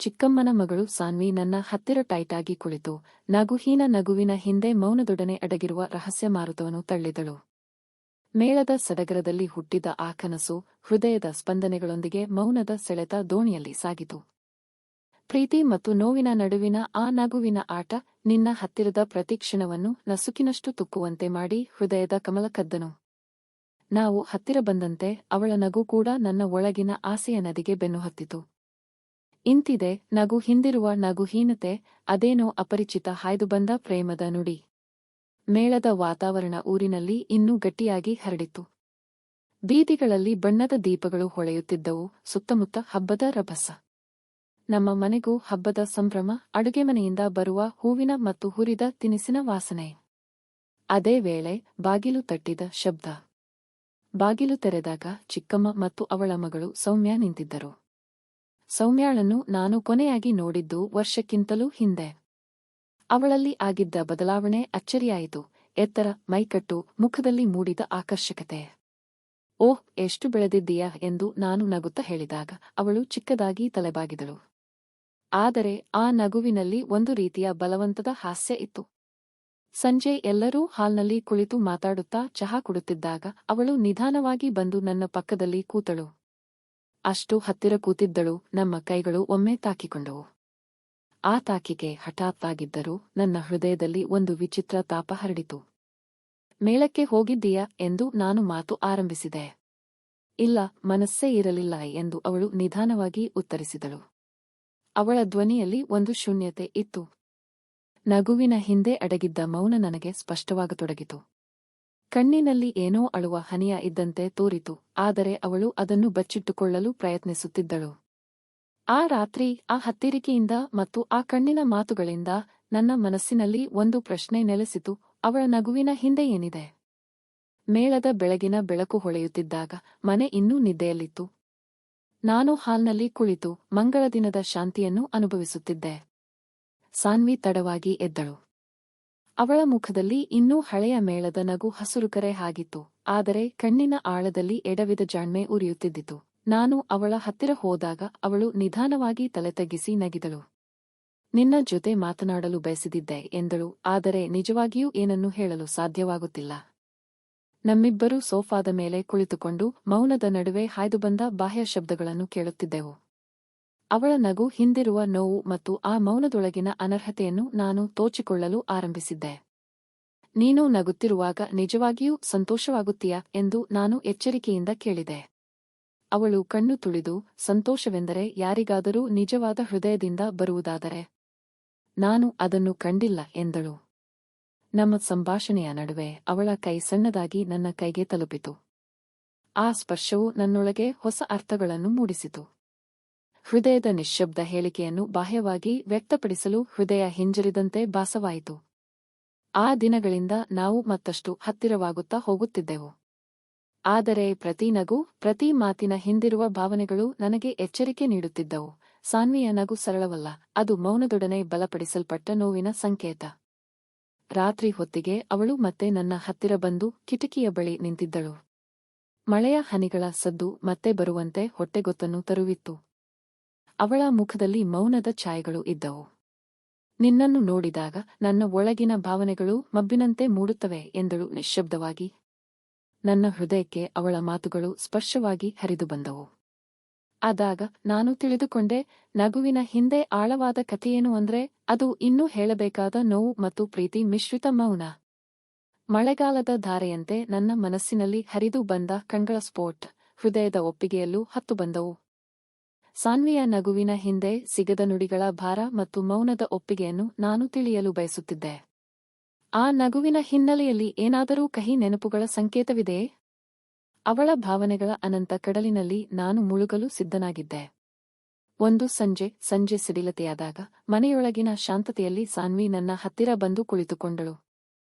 ಚಿಕ್ಕಮ್ಮನ ಮಗಳು ಸಾನ್ವಿ ನನ್ನ ಹತ್ತಿರ ಟೈಟಾಗಿ ಕುಳಿತು ನಗುಹೀನ ನಗುವಿನ ಹಿಂದೆ ಮೌನದೊಡನೆ ಅಡಗಿರುವ ರಹಸ್ಯ ಮಾರುತವನ್ನು ತಳ್ಳಿದಳು. ಮೇಳದ ಸಡಗರದಲ್ಲಿ ಹುಟ್ಟಿದ ಆ ಕನಸು ಹೃದಯದ ಸ್ಪಂದನೆಗಳೊಂದಿಗೆ ಮೌನದ ಸೆಳೆತ ದೋಣಿಯಲ್ಲಿ ಸಾಗಿತು. ಪ್ರೀತಿ ಮತ್ತು ನೋವಿನ ನಡುವಿನ ಆ ನಗುವಿನ ಆಟ ನಿನ್ನ ಹತ್ತಿರದ ಪ್ರತಿಕ್ಷಣವನ್ನು ನಸುಕಿನಷ್ಟು ತುಕ್ಕುವಂತೆ ಮಾಡಿ ಹೃದಯದ ಕಮಲ ಕದ್ದನು. ನಾವು ಹತ್ತಿರ ಬಂದಂತೆ ಅವಳ ನಗು ಕೂಡ ನನ್ನ ಒಳಗಿನ ಆಸೆಯ ನದಿಗೆ ಬೆನ್ನು ಹತ್ತಿತು. ಇಂತಿದೆ ನಗು ಹಿಂದಿರುವ ನಗುಹೀನತೆ, ಅದೇನೋ ಅಪರಿಚಿತ ಹಾಯ್ದು ಬಂದ ಪ್ರೇಮದ ನುಡಿ. ಮೇಳದ ವಾತಾವರಣ ಊರಿನಲ್ಲಿ ಇನ್ನೂ ಗಟ್ಟಿಯಾಗಿ ಹರಡಿತು. ಬೀದಿಗಳಲ್ಲಿ ಬಣ್ಣದ ದೀಪಗಳು ಹೊಳೆಯುತ್ತಿದ್ದವು, ಸುತ್ತಮುತ್ತ ಹಬ್ಬದ ರಭಸ. ನಮ್ಮ ಮನೆಗೂ ಹಬ್ಬದ ಸಂಭ್ರಮ, ಅಡುಗೆಮನೆಯಿಂದ ಬರುವ ಹೂವಿನ ಮತ್ತು ಹುರಿದ ತಿನಿಸಿನ ವಾಸನೆ. ಅದೇ ವೇಳೆ ಬಾಗಿಲು ತಟ್ಟಿದ ಶಬ್ದ. ಬಾಗಿಲು ತೆರೆದಾಗ ಚಿಕ್ಕಮ್ಮ ಮತ್ತು ಅವಳ ಮಗಳು ಸೌಮ್ಯ ನಿಂತಿದ್ದರು. ಸೌಮ್ಯಾಳನ್ನು ನಾನು ಕೊನೆಯಾಗಿ ನೋಡಿದ್ದು ವರ್ಷಕ್ಕಿಂತಲೂ ಹಿಂದೆ. ಅವಳಲ್ಲಿ ಆಗಿದ್ದ ಬದಲಾವಣೆ ಅಚ್ಚರಿಯಾಯಿತು. ಎತ್ತರ, ಮೈಕಟ್ಟು, ಮುಖದಲ್ಲಿ ಮೂಡಿದ ಆಕರ್ಷಕತೆ. ಓಹ್, ಎಷ್ಟು ಬೆಳೆದಿದ್ದೀಯಾ ಎಂದು ನಾನು ನಗುತ್ತಾ ಹೇಳಿದಾಗ ಅವಳು ಚಿಕ್ಕದಾಗಿ ತಲೆಬಾಗಿದಳು. ಆದರೆ ಆ ನಗುವಿನಲ್ಲಿ ಒಂದು ರೀತಿಯ ಬಲವಂತದ ಹಾಸ್ಯ ಇತ್ತು. ಸಂಜೆ ಎಲ್ಲರೂ ಹಾಲ್ನಲ್ಲಿ ಕುಳಿತು ಮಾತಾಡುತ್ತಾ ಚಹಾ ಕುಡುತ್ತಿದ್ದಾಗ ಅವಳು ನಿಧಾನವಾಗಿ ಬಂದು ನನ್ನ ಪಕ್ಕದಲ್ಲಿ ಕೂತಳು. ಅಷ್ಟು ಹತ್ತಿರ ಕೂತಿದ್ದಳು, ನಮ್ಮ ಕೈಗಳು ಒಮ್ಮೆ ತಾಕಿಕೊಂಡವು. ಆ ತಾಕಿಗೆ ಹಠಾತ್ತಾಗಿದ್ದರೂ ನನ್ನ ಹೃದಯದಲ್ಲಿ ಒಂದು ವಿಚಿತ್ರ ತಾಪ ಹರಡಿತು. ಮೇಳಕ್ಕೆ ಹೋಗಿದ್ದೀಯಾ ಎಂದು ನಾನು ಮಾತು ಆರಂಭಿಸಿದೆ. ಇಲ್ಲ, ಮನಸ್ಸೇ ಇರಲಿಲ್ಲ ಎಂದು ಅವಳು ನಿಧಾನವಾಗಿ ಉತ್ತರಿಸಿದಳು. ಅವಳ ಧ್ವನಿಯಲ್ಲಿ ಒಂದು ಶೂನ್ಯತೆ ಇತ್ತು. ನಗುವಿನ ಹಿಂದೆ ಅಡಗಿದ್ದ ಮೌನ ನನಗೆ ಸ್ಪಷ್ಟವಾಗತೊಡಗಿತು. ಕಣ್ಣಿನಲ್ಲಿ ಏನೋ ಅಳುವ ಹನಿಯ ಇದ್ದಂತೆ ತೋರಿತು, ಆದರೆ ಅವಳು ಅದನ್ನು ಬಚ್ಚಿಟ್ಟುಕೊಳ್ಳಲು ಪ್ರಯತ್ನಿಸುತ್ತಿದ್ದಳು. ಆ ರಾತ್ರಿ, ಆ ಹತ್ತಿರಿಕೆಯಿಂದ ಮತ್ತು ಆ ಕಣ್ಣಿನ ಮಾತುಗಳಿಂದ ನನ್ನ ಮನಸ್ಸಿನಲ್ಲಿ ಒಂದು ಪ್ರಶ್ನೆ ನೆಲೆಸಿತು, ಅವಳ ನಗುವಿನ ಹಿಂದೆ ಏನಿದೆ? ಮೇಳದ ಬೆಳಗಿನ ಬೆಳಕು ಹೊಳೆಯುತ್ತಿದ್ದಾಗ ಮನೆ ಇನ್ನೂ ನಿದ್ದೆಯಲ್ಲಿತ್ತು. ನಾನು ಹಾಲ್ನಲ್ಲಿ ಕುಳಿತು ಮಂಗಳ ದಿನದ ಶಾಂತಿಯನ್ನು ಅನುಭವಿಸುತ್ತಿದ್ದೆ. ಸಾನ್ವಿ ತಡವಾಗಿ ಎದ್ದಳು. ಅವಳ ಮುಖದಲ್ಲಿ ಇನ್ನೂ ಹಳೆಯ ಮೇಳದ ನಗು ಹಸುರುಕರೆ ಆಗಿತ್ತು, ಆದರೆ ಕಣ್ಣಿನ ಆಳದಲ್ಲಿ ಎಡವಿದ ಜಾಣ್ಮೆ ಉರಿಯುತ್ತಿದ್ದಿತು. ನಾನು ಅವಳ ಹತ್ತಿರ ಹೋದಾಗ ಅವಳು ನಿಧಾನವಾಗಿ ತಲೆ ತಗ್ಗಿಸಿ ನಗಿದಳು. ನಿನ್ನ ಜೊತೆ ಮಾತನಾಡಲು ಬಯಸಿದ್ದೆ ಎಂದಳು, ಆದರೆ ನಿಜವಾಗಿಯೂ ಏನನ್ನೂ ಹೇಳಲು ಸಾಧ್ಯವಾಗುತ್ತಿಲ್ಲ. ನಮ್ಮಿಬ್ಬರೂ ಸೋಫಾದ ಮೇಲೆ ಕುಳಿತುಕೊಂಡು ಮೌನದ ನಡುವೆ ಹಾಯ್ದುಬಂದ ಬಾಹ್ಯ ಶಬ್ದಗಳನ್ನು ಕೇಳುತ್ತಿದ್ದೆವು. ಅವಳ ನಗು ಹಿಂದಿರುವ ನೋವು ಮತ್ತು ಆ ಮೌನದೊಳಗಿನ ಅನರ್ಹತೆಯನ್ನು ನಾನು ತೋಚಿಕೊಳ್ಳಲು ಆರಂಭಿಸಿದ್ದೆ. ನೀನು ನಗುತ್ತಿರುವಾಗ ನಿಜವಾಗಿಯೂ ಸಂತೋಷವಾಗುತ್ತೀಯಾ ಎಂದು ನಾನು ಎಚ್ಚರಿಕೆಯಿಂದ ಕೇಳಿದೆ. ಅವಳು ಕಣ್ಣು ತುಳಿದು, ಸಂತೋಷವೆಂದರೆ ಯಾರಿಗಾದರೂ ನಿಜವಾದ ಹೃದಯದಿಂದ ಬರುವುದಾದರೆ ನಾನು ಅದನ್ನು ಕಂಡಿಲ್ಲ ಎಂದಳು. ನಮ್ಮ ಸಂಭಾಷಣೆಯ ನಡುವೆ ಅವಳ ಕೈ ಸಣ್ಣದಾಗಿ ನನ್ನ ಕೈಗೆ ತಲುಪಿತು. ಆ ಸ್ಪರ್ಶವು ನನ್ನೊಳಗೆ ಹೊಸ ಅರ್ಥಗಳನ್ನು ಮೂಡಿಸಿತು. ಹೃದಯದ ನಿಶ್ಶಬ್ದ ಹೇಳಿಕೆಯನ್ನು ಬಾಹ್ಯವಾಗಿ ವ್ಯಕ್ತಪಡಿಸಲು ಹೃದಯ ಹಿಂಜರಿದಂತೆ ಭಾಸವಾಯಿತು. ಆ ದಿನಗಳಿಂದ ನಾವು ಮತ್ತಷ್ಟು ಹತ್ತಿರವಾಗುತ್ತಾ ಹೋಗುತ್ತಿದ್ದೆವು. ಆದರೆ ಪ್ರತಿ ನಗು, ಪ್ರತಿ ಮಾತಿನ ಹಿಂದಿರುವ ಭಾವನೆಗಳು ನನಗೆ ಎಚ್ಚರಿಕೆ ನೀಡುತ್ತಿದ್ದವು. ಸಾನ್ವಿಯ ನಗು ಸರಳವಲ್ಲ, ಅದು ಮೌನದೊಡನೆ ಬಲಪಡಿಸಲ್ಪಟ್ಟ ನೋವಿನ ಸಂಕೇತ. ರಾತ್ರಿ ಹೊತ್ತಿಗೆ ಅವಳು ಮತ್ತೆ ನನ್ನ ಹತ್ತಿರ ಬಂದು ಕಿಟಕಿಯ ಬಳಿ ನಿಂತಿದ್ದಳು. ಮಳೆಯ ಹನಿಗಳ ಸದ್ದು ಮತ್ತೆ ಬರುವಂತೆ ಹೊಟ್ಟೆಗೊತ್ತನ್ನು ತರುವಿತ್ತು. ಅವಳ ಮುಖದಲ್ಲಿ ಮೌನದ ಛಾಯೆಗಳು ಇದ್ದವು. ನಿನ್ನನ್ನು ನೋಡಿದಾಗ ನನ್ನ ಒಳಗಿನ ಭಾವನೆಗಳು ಮಬ್ಬಿನಂತೆ ಮೂಡುತ್ತವೆ ಎಂದಳು ನಿಶ್ಶಬ್ದವಾಗಿ. ನನ್ನ ಹೃದಯಕ್ಕೆ ಅವಳ ಮಾತುಗಳು ಸ್ಪರ್ಶವಾಗಿ ಹರಿದು ಬಂದವು. ಆದಾಗ ನಾನು ತಿಳಿದುಕೊಂಡೆ, ನಗುವಿನ ಹಿಂದೆ ಆಳವಾದ ಕಥೆಯೇನು ಅಂದ್ರೆ ಅದು ಇನ್ನೂ ಹೇಳಬೇಕಾದ ನೋವು ಮತ್ತು ಪ್ರೀತಿ ಮಿಶ್ರಿತ ಮೌನ. ಮಳೆಗಾಲದ ಧಾರೆಯಂತೆ ನನ್ನ ಮನಸ್ಸಿನಲ್ಲಿ ಹರಿದು ಬಂದ ಕಣ್ಗಳ ಸ್ಫೋಟ್ ಹೃದಯದ ಒಪ್ಪಿಗೆಯಲ್ಲೂ ಹತ್ತು ಬಂದವು. ಸಾನ್ವಿಯ ನಗುವಿನ ಹಿಂದೆ ಸಿಗದ ನುಡಿಗಳ ಭಾರ ಮತ್ತು ಮೌನದ ಒಪ್ಪಿಗೆಯನ್ನು ನಾನು ತಿಳಿಯಲು ಬಯಸುತ್ತಿದ್ದೆ. ಆ ನಗುವಿನ ಹಿನ್ನೆಲೆಯಲ್ಲಿ ಏನಾದರೂ ಕಹಿ ನೆನಪುಗಳ ಸಂಕೇತವಿದೆಯೇ? ಅವಳ ಭಾವನೆಗಳ ಅನಂತ ಕಡಲಿನಲ್ಲಿ ನಾನು ಮುಳುಗಲು ಸಿದ್ಧನಾಗಿದ್ದೆ. ಒಂದು ಸಂಜೆ ಸಿಡಿಲತೆಯಾದಾಗ ಮನೆಯೊಳಗಿನ ಶಾಂತತೆಯಲ್ಲಿ ಸಾನ್ವಿ ನನ್ನ ಹತ್ತಿರ ಬಂದು ಕುಳಿತುಕೊಂಡಳು.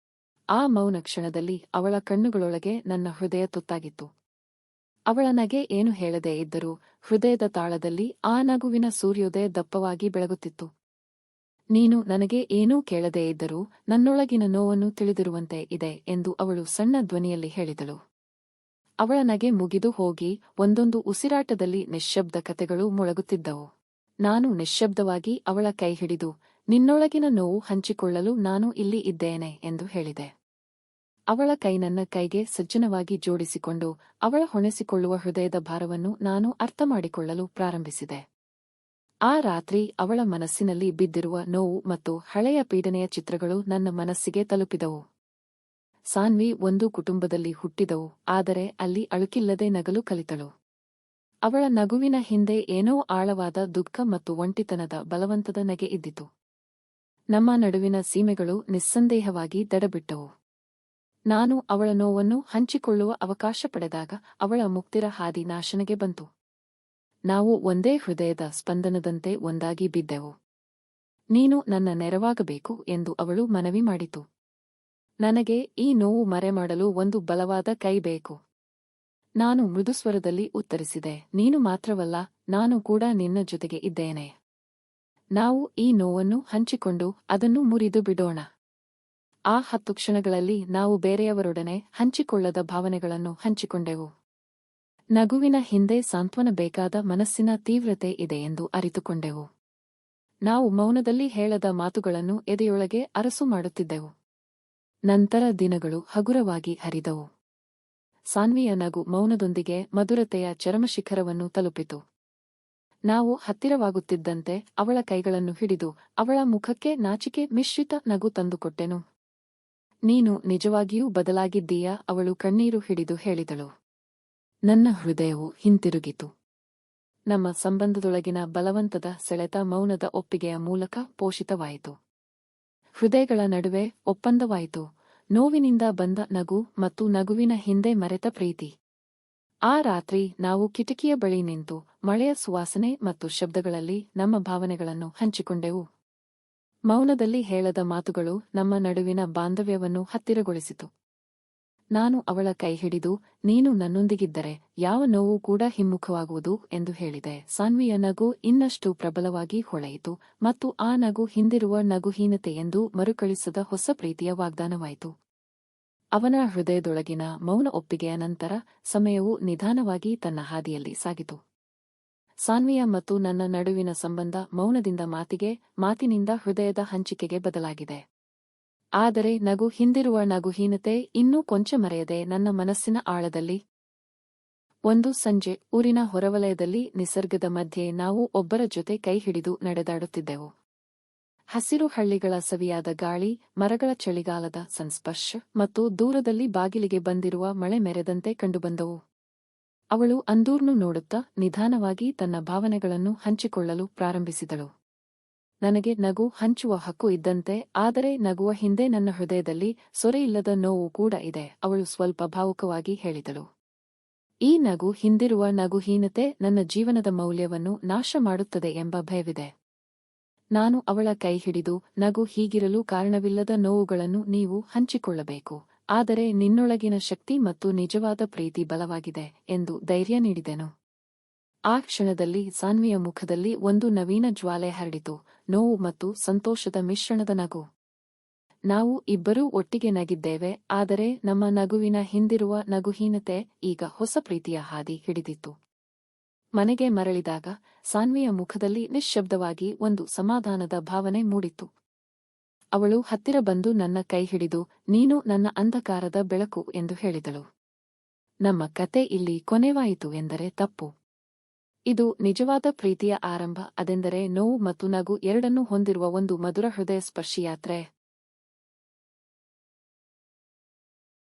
ಆ ಮೌನ ಕ್ಷಣದಲ್ಲಿ ಅವಳ ಕಣ್ಣುಗಳೊಳಗೆ ನನ್ನ ಹೃದಯ ತುತ್ತಾಗಿತ್ತು. ಅವಳ ನಗೆ ಏನು ಹೇಳದೇ ಇದ್ದರೂ ಹೃದಯದ ತಾಳದಲ್ಲಿ ಆ ನಗುವಿನ ಸೂರ್ಯೋದಯ ದಪ್ಪವಾಗಿ ಬೆಳಗುತ್ತಿತ್ತು. ನೀನು ನನಗೆ ಏನೂ ಕೇಳದೇ ಇದ್ದರೂ ನನ್ನೊಳಗಿನ ನೋವನ್ನು ತಿಳಿದಿರುವಂತೆ ಇದೆ ಎಂದು ಅವಳು ಸಣ್ಣ ಧ್ವನಿಯಲ್ಲಿ ಹೇಳಿದಳು. ಅವಳ ನಗೆ ಮುಗಿದು ಹೋಗಿ ಒಂದೊಂದು ಉಸಿರಾಟದಲ್ಲಿ ನಿಶ್ಶಬ್ದ ಕತೆಗಳು ಮೊಳಗುತ್ತಿದ್ದವು. ನಾನು ನಿಶ್ಶಬ್ದವಾಗಿ ಅವಳ ಕೈ ಹಿಡಿದು, ನಿನ್ನೊಳಗಿನ ನೋವು ಹಂಚಿಕೊಳ್ಳಲು ನಾನು ಇಲ್ಲಿ ಇದ್ದೇನೆ ಎಂದು ಹೇಳಿದೆ. ಅವಳ ಕೈ ನನ್ನ ಕೈಗೆ ಸಜ್ಜನವಾಗಿ ಜೋಡಿಸಿಕೊಂಡು ಅವಳ ಹೊಣೆಸಿಕೊಳ್ಳುವ ಹೃದಯದ ಭಾರವನ್ನು ನಾನು ಅರ್ಥಮಾಡಿಕೊಳ್ಳಲು ಪ್ರಾರಂಭಿಸಿದೆ. ಆ ರಾತ್ರಿ ಅವಳ ಮನಸ್ಸಿನಲ್ಲಿ ಬಿದ್ದಿರುವ ನೋವು ಮತ್ತು ಹಳೆಯ ಪೀಡನೆಯ ಚಿತ್ರಗಳು ನನ್ನ ಮನಸ್ಸಿಗೆ ತಲುಪಿದವು. ಸಾನ್ವಿ ಒಂದು ಕುಟುಂಬದಲ್ಲಿ ಹುಟ್ಟಿದವು, ಆದರೆ ಅಲ್ಲಿ ಅಳುಕಿಲ್ಲದೆ ನಗಲು ಕಲಿತಳು. ಅವಳ ನಗುವಿನ ಹಿಂದೆ ಏನೋ ಆಳವಾದ ದುಃಖ ಮತ್ತು ಒಂಟಿತನದ ಬಲವಂತದ ನಗೆ ಇದ್ದಿತು. ನಮ್ಮ ನಡುವಿನ ಸೀಮೆಗಳು ನಿಸ್ಸಂದೇಹವಾಗಿ ದಡಬಿಟ್ಟವು. ನಾನು ಅವಳ ನೋವನ್ನು ಹಂಚಿಕೊಳ್ಳುವ ಅವಕಾಶ ಪಡೆದಾಗ ಅವಳ ಮುಕ್ತಿರ ಹಾದಿ ನಾಶನಗೆ ಬಂತು. ನಾವು ಒಂದೇ ಹೃದಯದ ಸ್ಪಂದನದಂತೆ ಒಂದಾಗಿ ಬಿದ್ದೆವು. ನೀನು ನನ್ನ ನೆರವಾಗಬೇಕು ಎಂದು ಅವಳು ಮನವಿ ಮಾಡಿತು. ನನಗೆ ಈ ನೋವು ಮರೆಮಾಡಲು ಒಂದು ಬಲವಾದ ಕೈ ಬೇಕು. ನಾನು ಮೃದುಸ್ವರದಲ್ಲಿ ಉತ್ತರಿಸಿದೆ, ನೀನು ಮಾತ್ರವಲ್ಲ, ನಾನು ಕೂಡ ನಿನ್ನ ಜೊತೆಗೆ ಇದ್ದೇನೆ. ನಾವು ಈ ನೋವನ್ನು ಹಂಚಿಕೊಂಡು ಅದನ್ನು ಮುರಿದು ಬಿಡೋಣ. ಆ 10 ಕ್ಷಣಗಳಲ್ಲಿ ನಾವು ಬೇರೆಯವರೊಡನೆ ಹಂಚಿಕೊಳ್ಳದ ಭಾವನೆಗಳನ್ನು ಹಂಚಿಕೊಂಡೆವು. ನಗುವಿನ ಹಿಂದೆ ಸಾಂತ್ವನ ಬೇಕಾದ ಮನಸ್ಸಿನ ತೀವ್ರತೆ ಇದೆ ಎಂದು ಅರಿತುಕೊಂಡೆವು. ನಾವು ಮೌನದಲ್ಲಿ ಹೇಳದ ಮಾತುಗಳನ್ನು ಎದೆಯೊಳಗೆ ಅರಸು ಮಾಡುತ್ತಿದ್ದೆವು. ನಂತರ ದಿನಗಳು ಹಗುರವಾಗಿ ಹರಿದವು. ಸಾನ್ವಿಯ ನಗು ಮೌನದೊಂದಿಗೆ ಮಧುರತೆಯ ಚರಮಶಿಖರವನ್ನು ತಲುಪಿತು. ನಾವು ಹತ್ತಿರವಾಗುತ್ತಿದ್ದಂತೆ ಅವಳ ಕೈಗಳನ್ನು ಹಿಡಿದು ಅವಳ ಮುಖಕ್ಕೆ ನಾಚಿಕೆ ಮಿಶ್ರಿತ ನಗು ತಂದುಕೊಟ್ಟೆನು. ನೀನು ನಿಜವಾಗಿಯೂ ಬದಲಾಗಿದ್ದೀಯಾ, ಅವಳು ಕಣ್ಣೀರು ಹಿಡಿದು ಹೇಳಿದಳು. ನನ್ನ ಹೃದಯವು ಹಿಂತಿರುಗಿತು. ನಮ್ಮ ಸಂಬಂಧದೊಳಗಿನ ಬಲವಂತದ ಸೆಳೆತ ಮೌನದ ಒಪ್ಪಿಗೆಯ ಮೂಲಕ ಪೋಷಿತವಾಯಿತು. ಹೃದಯಗಳ ನಡುವೆ ಒಪ್ಪಂದವಾಯಿತು, ನೋವಿನಿಂದ ಬಂದ ನಗು ಮತ್ತು ನಗುವಿನ ಹಿಂದೆ ಮರೆತ ಪ್ರೀತಿ. ಆ ರಾತ್ರಿ ನಾವು ಕಿಟಕಿಯ ಬಳಿ ನಿಂತು ಮಳೆಯ ಸುವಾಸನೆ ಮತ್ತು ಶಬ್ದಗಳಲ್ಲಿ ನಮ್ಮ ಭಾವನೆಗಳನ್ನು ಹಂಚಿಕೊಂಡೆವು. ಮೌನದಲ್ಲಿ ಹೇಳದ ಮಾತುಗಳು ನಮ್ಮ ನಡುವಿನ ಬಾಂಧವ್ಯವನ್ನು ಹತ್ತಿರಗೊಳಿಸಿತು. ನಾನು ಅವಳ ಕೈ ಹಿಡಿದು, ನೀನು ನನ್ನೊಂದಿಗಿದ್ದರೆ ಯಾವ ನೋವು ಕೂಡ ಹಿಮ್ಮುಖವಾಗುವುದು ಎಂದು ಹೇಳಿದೆ. ಸಾನ್ವಿಯ ನಗು ಇನ್ನಷ್ಟು ಪ್ರಬಲವಾಗಿ ಹೊಳೆಯಿತು ಮತ್ತು ಆ ನಗು ಹಿಂದಿರುವ ನಗುಹೀನತೆಯೆಂದು ಮರುಕಳಿಸದ ಹೊಸ ಪ್ರೀತಿಯ ವಾಗ್ದಾನವಾಯಿತು. ಅವನ ಹೃದಯದೊಳಗಿನ ಮೌನ ಒಪ್ಪಿಗೆಯ ನಂತರ ಸಮಯವು ನಿಧಾನವಾಗಿ ತನ್ನ ಹಾದಿಯಲ್ಲಿ ಸಾಗಿತು. ಸಾನ್ವಿಯ ಮತ್ತು ನನ್ನ ನಡುವಿನ ಸಂಬಂಧ ಮೌನದಿಂದ ಮಾತಿಗೆ, ಮಾತಿನಿಂದ ಹೃದಯದ ಹಂಚಿಕೆಗೆ ಬದಲಾಗಿದೆ. ಆದರೆ ನಗು ಹಿಂದಿರುವ ನಗುಹೀನತೆ ಇನ್ನೂ ಕೊಂಚ ಮರೆಯದೆ ನನ್ನ ಮನಸ್ಸಿನ ಆಳದಲ್ಲಿ. ಒಂದು ಸಂಜೆ ಊರಿನ ಹೊರವಲಯದಲ್ಲಿ ನಿಸರ್ಗದ ಮಧ್ಯೆ ನಾವು ಒಬ್ಬರ ಜೊತೆ ಕೈ ಹಿಡಿದು ನಡೆದಾಡುತ್ತಿದ್ದೆವು. ಹಸಿರು ಹಳ್ಳಿಗಳ ಸವಿಯಾದ ಗಾಳಿ, ಮರಗಳ ಚಳಿಗಾಲದ ಸಂಸ್ಪರ್ಶ ಮತ್ತು ದೂರದಲ್ಲಿ ಬಾಗಿಲಿಗೆ ಬಂದಿರುವ ಮಳೆ ಮೆರೆದಂತೆ ಕಂಡುಬಂದವು. ಅವಳು ಅಂದೂರ್ನು ನೋಡುತ್ತಾ ನಿಧಾನವಾಗಿ ತನ್ನ ಭಾವನೆಗಳನ್ನು ಹಂಚಿಕೊಳ್ಳಲು ಪ್ರಾರಂಭಿಸಿದಳು. ನನಗೆ ನಗು ಹಂಚುವ ಹಕ್ಕು ಇದ್ದಂತೆ, ಆದರೆ ನಗುವ ಹಿಂದೆ ನನ್ನ ಹೃದಯದಲ್ಲಿ ಸೊರೆಯಿಲ್ಲದ ನೋವು ಕೂಡ ಇದೆ, ಅವಳು ಸ್ವಲ್ಪ ಭಾವುಕವಾಗಿ ಹೇಳಿದಳು. ಈ ನಗು ಹಿಂದಿರುವ ನಗುಹೀನತೆ ನನ್ನ ಜೀವನದ ಮೌಲ್ಯವನ್ನು ನಾಶ ಮಾಡುತ್ತದೆ ಎಂಬ ಭಯವಿದೆ. ನಾನು ಅವಳ ಕೈ ಹಿಡಿದು, ನಗು ಹೀಗಿರಲು ಕಾರಣವಿಲ್ಲದ ನೋವುಗಳನ್ನು ನೀವು ಹಂಚಿಕೊಳ್ಳಬೇಕು, ಆದರೆ ನಿನ್ನೊಳಗಿನ ಶಕ್ತಿ ಮತ್ತು ನಿಜವಾದ ಪ್ರೀತಿ ಬಲವಾಗಿದೆ ಎಂದು ಧೈರ್ಯ ನೀಡಿದೆನು. ಆ ಕ್ಷಣದಲ್ಲಿ ಸಾನ್ವಿಯ ಮುಖದಲ್ಲಿ ಒಂದು ನವೀನ ಜ್ವಾಲೆ ಹರಡಿತು, ನೋವು ಮತ್ತು ಸಂತೋಷದ ಮಿಶ್ರಣದ ನಗು. ನಾವು ಇಬ್ಬರೂ ಒಟ್ಟಿಗೆ ನಗಿದ್ದೇವೆ, ಆದರೆ ನಮ್ಮ ನಗುವಿನ ಹಿಂದಿರುವ ನಗುಹೀನತೆ ಈಗ ಹೊಸ ಪ್ರೀತಿಯ ಹಾದಿ ಹಿಡಿದಿತ್ತು. ಮನೆಗೆ ಮರಳಿದಾಗ ಸಾನ್ವಿಯ ಮುಖದಲ್ಲಿ ನಿಶ್ಶಬ್ದವಾಗಿ ಒಂದು ಸಮಾಧಾನದ ಭಾವನೆ ಮೂಡಿತ್ತು. ಅವಳು ಹತ್ತಿರ ಬಂದು ನನ್ನ ಕೈ ಹಿಡಿದು, ನೀನು ನನ್ನ ಅಂಧಕಾರದ ಬೆಳಕು ಎಂದು ಹೇಳಿದಳು. ನಮ್ಮ ಕತೆ ಇಲ್ಲಿ ಕೊನೆವಾಯಿತು ಎಂದರೆ ತಪ್ಪು. ಇದು ನಿಜವಾದ ಪ್ರೀತಿಯ ಆರಂಭ, ಅದೆಂದರೆ ನೋವು ಮತ್ತು ನಗು ಎರಡನ್ನೂ ಹೊಂದಿರುವ ಒಂದು ಮಧುರ ಹೃದಯ ಸ್ಪರ್ಶಿ ಯಾತ್ರೆ.